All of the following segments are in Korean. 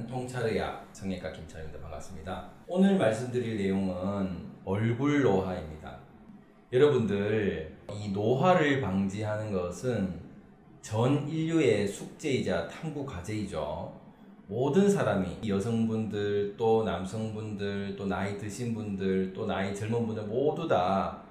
통찰의학 성형외과 김찬입니다. 반갑습니다. 오늘 말씀드릴 내용은 얼굴 노화입니다. 여러분들, 이 노화를 방지하는 것은 전 인류의 숙제이자 탐구 과제이죠. 모든 사람이, 여성분들 또 남성분들 또 나이 드신 분들 또 나이 젊은 분들 모두 다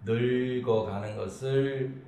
늙어가는 것을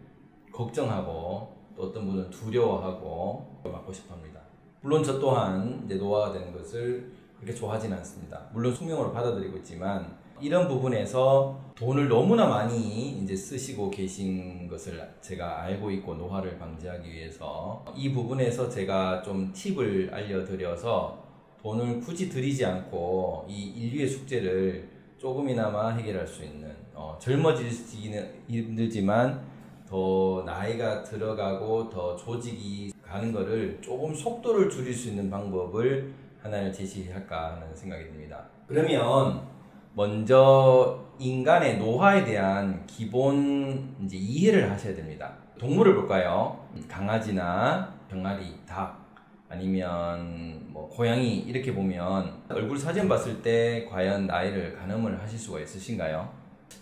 걱정하고 또 어떤 분은 두려워하고 막고 싶어 합니다. 물론 저 또한 이제 노화가 되는 것을 그렇게 좋아하지는 않습니다. 물론 숙명으로 받아들이고 있지만 이런 부분에서 돈을 너무나 많이 이제 쓰시고 계신 것을 제가 알고 있고, 노화를 방지하기 위해서 이 부분에서 제가 좀 팁을 알려드려서 돈을 굳이 들이지 않고 이 인류의 숙제를 조금이나마 해결할 수 있는, 젊어지기는 힘들지만 더 나이가 들어가고 더 조직이 가는 거를 조금 속도를 줄일 수 있는 방법을 하나를 제시할까 하는 생각이 듭니다. 그러면 먼저 인간의 노화에 대한 기본 이제 이해를 하셔야 됩니다. 동물을 볼까요? 강아지나 병아리, 닭, 아니면 뭐 고양이, 이렇게 보면 얼굴 사진 봤을 때 과연 나이를 가늠을 하실 수가 있으신가요?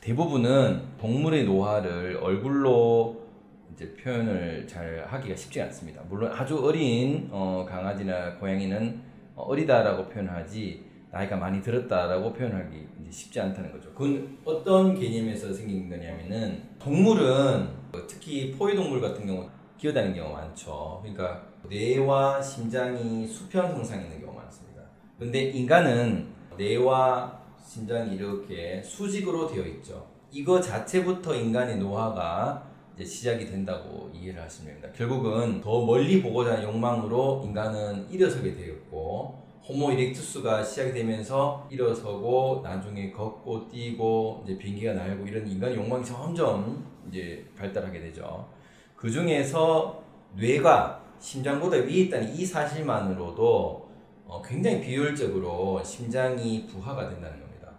대부분은 동물의 노화를 얼굴로 이제 표현을 잘 하기가 쉽지 않습니다. 물론 아주 어린 강아지나 고양이는 어리다라고 표현하지 나이가 많이 들었다라고 표현하기 이제 쉽지 않다는 거죠. 그건 어떤 개념에서 생긴 거냐면은, 동물은 특히 포유동물 같은 경우 기어다니는 경우가 많죠. 그러니까 뇌와 심장이 수평 형상이 있는 경우가 많습니다. 근데 인간은 뇌와 심장이 이렇게 수직으로 되어 있죠. 이거 자체부터 인간의 노화가 이제 시작이 된다고 이해를 하시면 됩니다. 결국은 더 멀리 보고자 하는 욕망으로 인간은 일어서게 되었고, 호모 이렉투스가 시작이 되면서 일어서고 나중에 걷고 뛰고 이제 비행기가 날고 이런 인간의 욕망이 점점 이제 발달하게 되죠. 그 중에서 뇌가 심장보다 위에 있다는 이 사실만으로도 굉장히 비효율적으로 심장이 부하가 된다는 겁니다.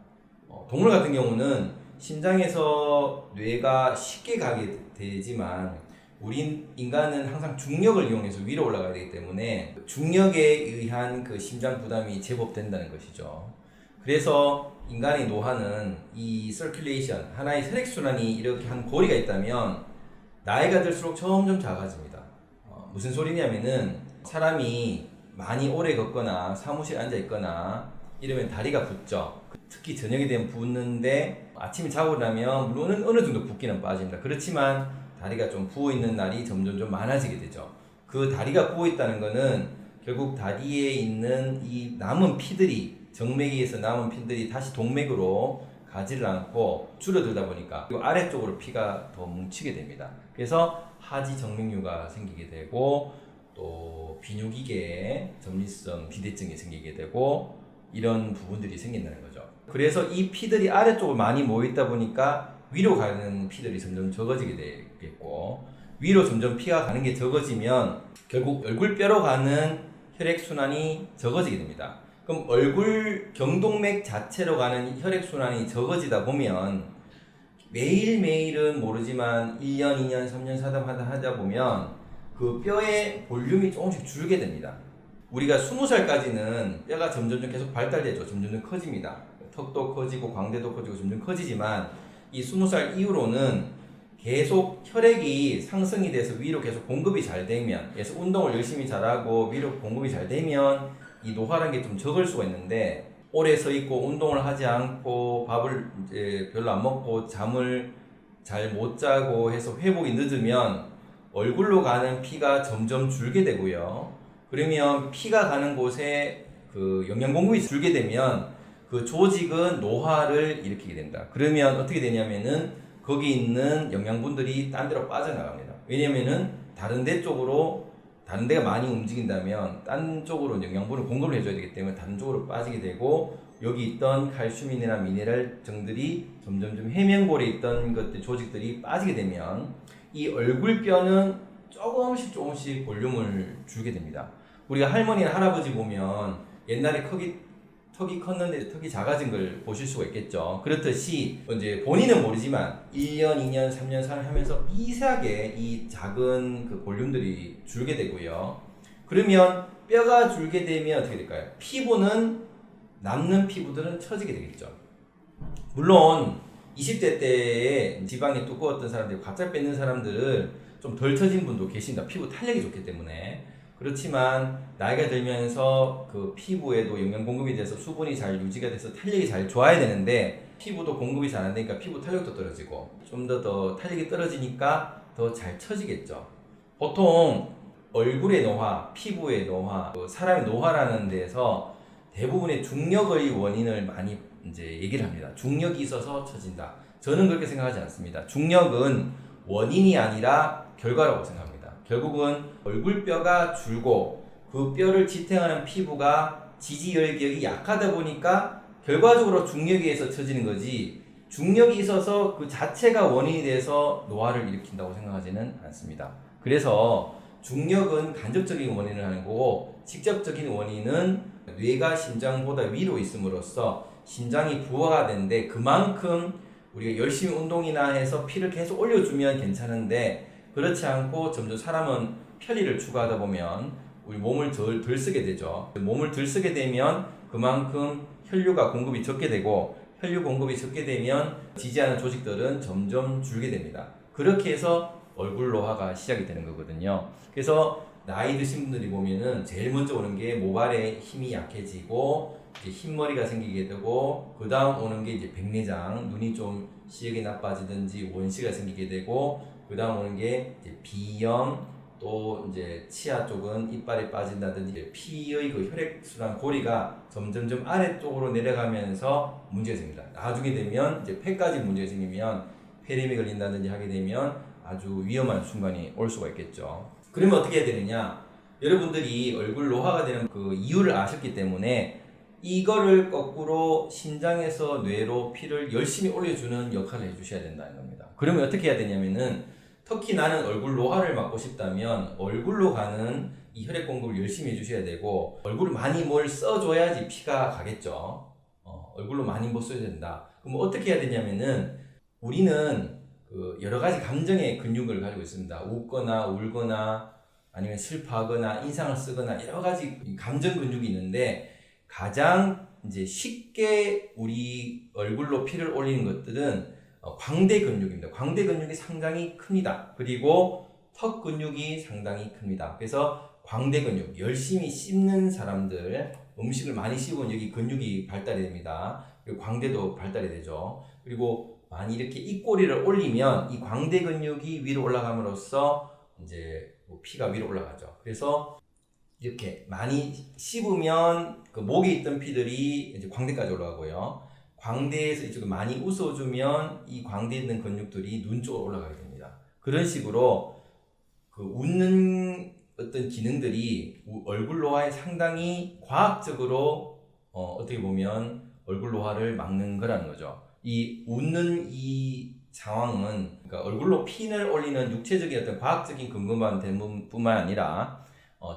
동물 같은 경우는 심장에서 뇌가 쉽게 가게 되지만 우린 인간은 항상 중력을 이용해서 위로 올라가야 되기 때문에 중력에 의한 그 심장 부담이 제법 된다는 것이죠. 그래서 인간의 노화는 이 서큘레이션, 하나의 혈액순환이 이렇게 한 고리가 있다면 나이가 들수록 점점 작아집니다. 무슨 소리냐면은, 사람이 많이 오래 걷거나 사무실에 앉아 있거나 이러면 다리가 붓죠. 특히 저녁이 되면 붓는데 아침에 자고 나면 물론 어느 정도 붓기는 빠집니다. 그렇지만 다리가 좀 부어있는 날이 점점 좀 많아지게 되죠. 그 다리가 부어있다는 거는 결국 다리에 있는 이 남은 피들이, 정맥에서 남은 피들이 다시 동맥으로 가지를 않고 줄어들다 보니까 이 아래쪽으로 피가 더 뭉치게 됩니다. 그래서 하지 정맥류가 생기게 되고 또 비뇨기계에 전립선 비대증이 생기게 되고 이런 부분들이 생긴다는 거죠. 그래서 이 피들이 아래쪽으로 많이 모여있다 보니까 위로 가는 피들이 점점 적어지게 되겠고, 위로 점점 피가 가는 게 적어지면 결국 얼굴뼈로 가는 혈액순환이 적어지게 됩니다. 그럼 얼굴 경동맥 자체로 가는 혈액순환이 적어지다 보면 매일매일은 모르지만 1년, 2년, 3년 하다 보면 그 뼈의 볼륨이 조금씩 줄게 됩니다. 우리가 20살까지는 뼈가 점점 계속 발달되죠. 점점 커집니다. 턱도 커지고 광대도 커지고 점점 커지지만 이 20살 이후로는 계속 혈액이 상승이 돼서 위로 계속 공급이 잘 되면, 그래서 운동을 열심히 잘하고 위로 공급이 잘 되면 이 노화라는 게 좀 적을 수가 있는데, 오래 서 있고 운동을 하지 않고 밥을 이제 별로 안 먹고 잠을 잘 못 자고 해서 회복이 늦으면 얼굴로 가는 피가 점점 줄게 되고요. 그러면 피가 가는 곳에 그 영양 공급이 줄게 되면 그 조직은 노화를 일으키게 된다. 그러면 어떻게 되냐면은 거기 있는 영양분들이 딴 데로 빠져나갑니다. 왜냐면은 다른 데가 많이 움직인다면 딴 쪽으로 영양분을 공급을 해줘야 되기 때문에 다른 쪽으로 빠지게 되고, 여기 있던 칼슘이나 미네랄 정들이 점점 해면골에 있던 것들, 조직들이 빠지게 되면 이 얼굴뼈는 조금씩 볼륨을 줄게 됩니다. 우리가 할머니나 할아버지 보면 옛날에 턱이 컸는데 턱이 작아진 걸 보실 수가 있겠죠. 그렇듯이 이제 본인은 모르지만 1년, 2년, 3년, 4년 하면서 미세하게 이 작은 그 볼륨들이 줄게 되고요. 그러면 뼈가 줄게 되면 어떻게 될까요? 피부는 남는 피부들은 처지게 되겠죠. 물론 20대 때에 지방이 두꺼웠던 사람들이 갑자기 뺏는 사람들은 좀 덜 처진 분도 계십니다. 피부 탄력이 좋기 때문에. 그렇지만 나이가 들면서 그 피부에도 영양 공급이 돼서 수분이 잘 유지가 돼서 탄력이 잘 좋아야 되는데 피부도 공급이 잘 안 되니까 피부 탄력도 떨어지고 좀 더 탄력이 떨어지니까 더 잘 처지겠죠. 보통 얼굴의 노화, 피부의 노화, 사람의 노화라는 데서 대부분의 중력의 원인을 많이 이제 얘기를 합니다. 중력이 있어서 처진다. 저는 그렇게 생각하지 않습니다. 중력은 원인이 아니라 결과라고 생각합니다. 결국은 얼굴뼈가 줄고 그 뼈를 지탱하는 피부가 지지열격이 약하다 보니까 결과적으로 중력에 의해서 처지는 거지, 중력이 있어서 그 자체가 원인이 돼서 노화를 일으킨다고 생각하지는 않습니다. 그래서 중력은 간접적인 원인을 하는 거고 직접적인 원인은 뇌가 심장보다 위로 있음으로써 심장이 부하가 되는데 그만큼 우리가 열심히 운동이나 해서 피를 계속 올려주면 괜찮은데 그렇지 않고 점점 사람은 편리를 추구하다 보면 우리 몸을 덜 쓰게 되죠. 몸을 덜 쓰게 되면 그만큼 혈류가 공급이 적게 되고 혈류 공급이 적게 되면 지지하는 조직들은 점점 줄게 됩니다. 그렇게 해서 얼굴 노화가 시작이 되는 거거든요. 그래서 나이 드신 분들이 보면은 제일 먼저 오는 게 모발에 힘이 약해지고 이제 흰머리가 생기게 되고 그 다음 오는 게 이제 백내장, 눈이 좀 시력이 나빠지든지 원시가 생기게 되고 그 다음 오는 게 이제 비염, 또 이제 치아 쪽은 이빨이 빠진다든지 피의 그 혈액순환 고리가 점점점 아래쪽으로 내려가면서 문제가 생깁니다. 나중에 되면 이제 폐까지 문제가 생기면 폐렴이 걸린다든지 하게 되면 아주 위험한 순간이 올 수가 있겠죠. 그러면 어떻게 해야 되느냐? 여러분들이 얼굴 노화가 되는 그 이유를 아셨기 때문에 이거를 거꾸로 심장에서 뇌로 피를 열심히 올려주는 역할을 해주셔야 된다는 겁니다. 그러면 어떻게 해야 되냐면은 특히 나는 얼굴 노화를 막고 싶다면 얼굴로 가는 이 혈액 공급을 열심히 해주셔야 되고 얼굴을 많이 뭘 써줘야지 피가 가겠죠. 얼굴로 많이 뭐 써야 된다. 그럼 어떻게 해야 되냐면은 우리는 그 여러 가지 감정의 근육을 가지고 있습니다. 웃거나 울거나 아니면 슬퍼하거나 인상을 쓰거나 여러 가지 감정 근육이 있는데 가장 이제 쉽게 우리 얼굴로 피를 올리는 것들은 광대 근육입니다. 광대 근육이 상당히 큽니다. 그리고 턱 근육이 상당히 큽니다. 그래서 광대 근육, 열심히 씹는 사람들, 음식을 많이 씹으면 여기 근육이 발달이 됩니다. 그리고 광대도 발달이 되죠. 그리고 많이 이렇게 입꼬리를 올리면 이 광대 근육이 위로 올라감으로써 이제 피가 위로 올라가죠. 그래서 이렇게 많이 씹으면 그 목에 있던 피들이 이제 광대까지 올라가고요. 광대에서 이쪽에 많이 웃어주면 이 광대에 있는 근육들이 눈 쪽으로 올라가게 됩니다. 그런 식으로 그 웃는 어떤 기능들이 얼굴 노화에 상당히 과학적으로 어떻게 보면 얼굴 노화를 막는 거라는 거죠. 이 웃는 이 상황은 그러니까 얼굴로 핀을 올리는 육체적인 어떤 과학적인 근거만 된 뿐만 아니라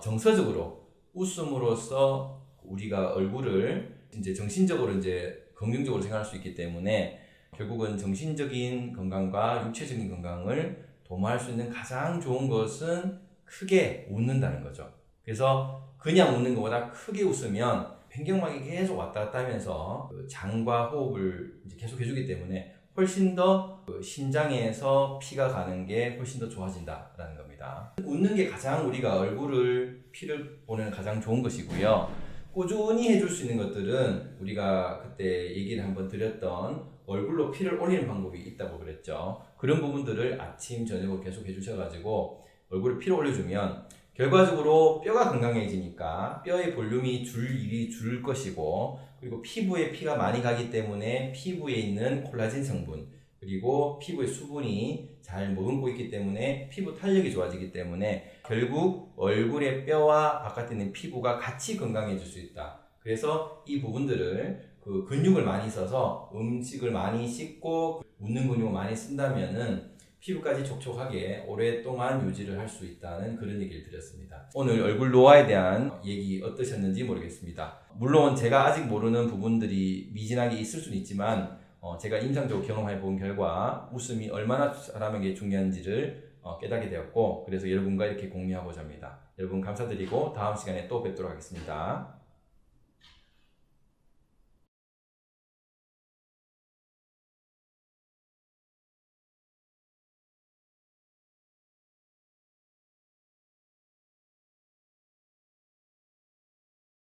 정서적으로 웃음으로써 우리가 얼굴을 이제 정신적으로 이제 긍정적으로 생각할 수 있기 때문에 결국은 정신적인 건강과 육체적인 건강을 도모할 수 있는 가장 좋은 것은 크게 웃는다는 거죠. 그래서 그냥 웃는 것보다 크게 웃으면 횡격막이 계속 왔다 갔다 하면서 그 장과 호흡을 이제 계속 해주기 때문에 훨씬 더 그 심장에서 피가 가는 게 훨씬 더 좋아진다라는 겁니다. 웃는 게 가장 우리가 얼굴을 피를 보내는 가장 좋은 것이고요. 꾸준히 해줄 수 있는 것들은 우리가 그때 얘기를 한번 드렸던 얼굴로 피를 올리는 방법이 있다고 그랬죠. 그런 부분들을 아침 저녁으로 계속 해주셔가지고 얼굴에 피를 올려주면 결과적으로 뼈가 건강해지니까 뼈의 볼륨이 줄 것이고 그리고 피부에 피가 많이 가기 때문에 피부에 있는 콜라겐 성분 그리고 피부의 수분이 잘 머금고 있기 때문에 피부 탄력이 좋아지기 때문에 결국 얼굴의 뼈와 바깥에 있는 피부가 같이 건강해질 수 있다. 그래서 이 부분들을 그 근육을 많이 써서 음식을 많이 씹고 웃는 근육을 많이 쓴다면은 피부까지 촉촉하게 오랫동안 유지를 할 수 있다는 그런 얘기를 드렸습니다. 오늘 얼굴 노화에 대한 얘기 어떠셨는지 모르겠습니다. 물론 제가 아직 모르는 부분들이 미진하게 있을 수는 있지만 제가 임상적으로 경험해 본 결과 웃음이 얼마나 사람에게 중요한지를 깨닫게 되었고, 그래서 여러분과 이렇게 공유하고자 합니다. 여러분 감사드리고 다음 시간에 또 뵙도록 하겠습니다.